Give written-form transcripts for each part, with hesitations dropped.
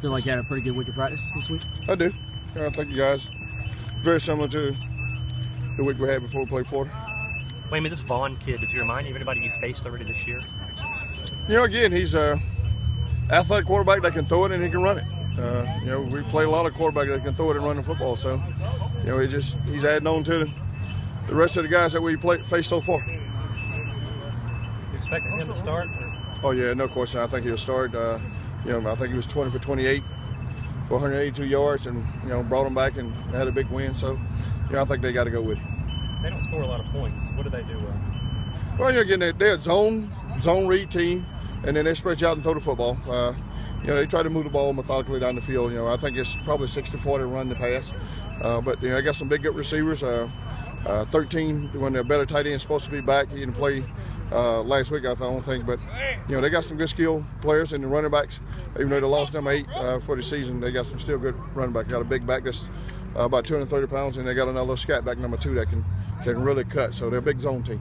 Feel like you had a pretty good week of practice this week? I do. I think you guys very similar to the week we had before we played Florida. Wait a minute, this Vaughn kid, does he remind you of anybody you faced already this year? You know, again, he's an athletic quarterback that can throw it and he can run it. You know, we play a lot of quarterbacks that can throw it and run the football. So, you know, he's adding on to the rest of the guys that we faced so far. You expecting him to start? Oh yeah, no question. I think he'll start. You know, I think he was 20 for 28 for 182 yards, and you know, brought them back and had a big win. So, you know, I think they got to go with it. They don't score a lot of points. What do they do well? Well, you know, again, they're a zone read team, and then they spread you out and throw the football. You know, they try to move the ball methodically down the field. You know, I think it's probably 60-40 run the pass. But you know, I got some big good receivers. 13 when their better tight end supposed to be back. He didn't play last week, I don't think. But you know, they got some good skill players in the running backs. Even though they lost them 8 for the season, they got some still good running backs. Got a big back that's about 230 pounds, and they got another little scat back number 2 that can really cut. So they're a big zone team.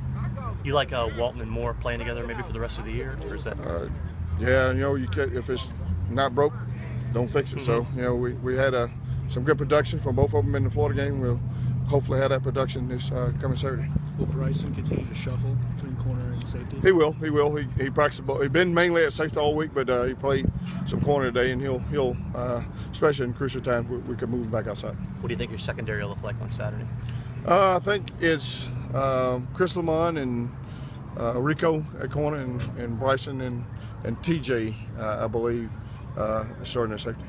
You like Walton and Moore playing together maybe for the rest of the year, or is that? Yeah, you know, you can, if it's not broke, don't fix it. So you know, we had some good production from both of them in the Florida game. We'll hopefully have that production this coming Saturday. Will Bryson continue to shuffle between corner and safety? He will. He practiced ball. He's been mainly at safety all week, but he played some corner today, and he'll especially in crucial times, we could move him back outside. What do you think your secondary will look like on Saturday? I think it's Chris Lamont and Rico at corner, and Bryson and TJ, I believe, starting at safety.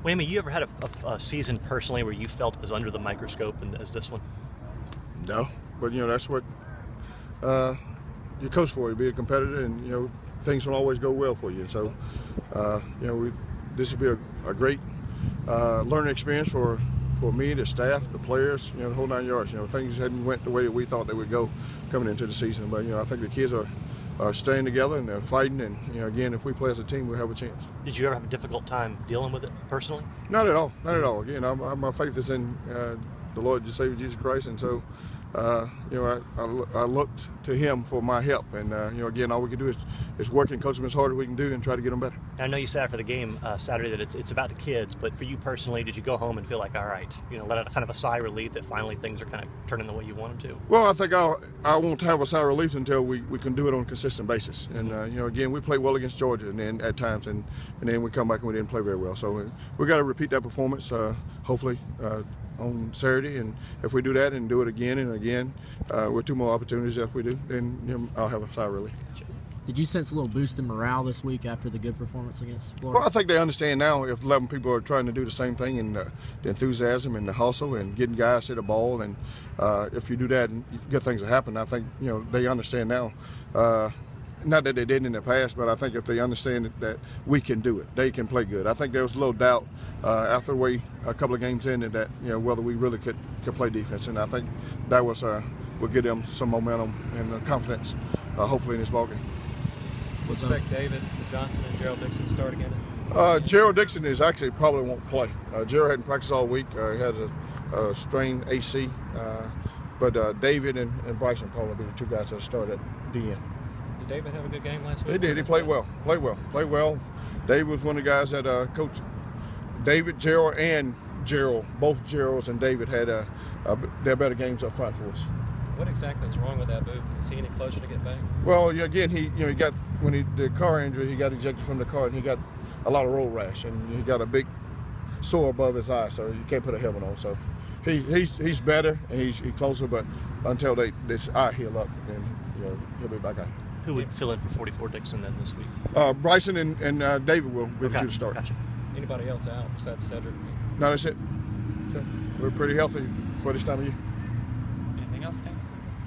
Wait a minute, you ever had a season personally where you felt it was under the microscope as this one? No, but you know, that's what you coach for. You be a competitor, and you know, things don't always go well for you. So you know, this would be a great learning experience for me, the staff, the players, you know, the whole 9 yards. You know, things hadn't went the way that we thought they would go coming into the season. But you know, I think the kids are staying together and they're fighting. And you know, again, if we play as a team, we'll have a chance. Did you ever have a difficult time dealing with it personally? Not at all. Not at all. Again, my faith is in the Lord, the Savior Jesus Christ, and so you know, I looked to Him for my help. And you know, again, all we can do is work and coach them as hard as we can do and try to get them better. I know you said after the game Saturday that it's about the kids, but for you personally, did you go home and feel like, all right, you know, let out kind of a sigh of relief that finally things are kind of turning the way you want them to? Well, I think I won't have a sigh of relief until we can do it on a consistent basis. And you know, again, we played well against Georgia, and then at times, and then we come back and we didn't play very well. So we got to repeat that performance, hopefully. On Saturday, and if we do that and do it again and again, with 2 more opportunities, if we do, then you know, I'll have a sigh of relief. Did you sense a little boost in morale this week after the good performance against Florida? Well, I think they understand now if 11 people are trying to do the same thing, and the enthusiasm and the hustle and getting guys to the ball, and if you do that and good things will happen. I think you know they understand now. Not that they didn't in the past, but I think if they understand that we can do it, they can play good. I think there was a little doubt after a couple of games in that you know whether we really could play defense, and I think that was will give them some momentum and confidence, hopefully in this ballgame. Would you expect David Johnson and Gerald Dixon to start again? Gerald Dixon is actually probably won't play. Gerald hadn't practiced all week. He has a strained AC, but David and Bryson probably be the 2 guys that start at DN. Did David have a good game last week? He did. He played well. David was one of the guys that coached David, Gerald, and Gerald. Both Geralds and David had their better games up front for us. What exactly is wrong with that boot? Is he any closer to get back? Well, again, he got the car injury. He got ejected from the car, and he got a lot of road rash, and he got a big sore above his eye, so you can't put a helmet on. So he's better and he's closer, but until this eye heal up, then you know, he'll be back out. Who would fill in for 44 Dixon then this week? Bryson and David will be the 2 to start. Gotcha. Anybody else out besides Cedric? No, that's it. We're pretty healthy for this time of year. Anything else, Ken?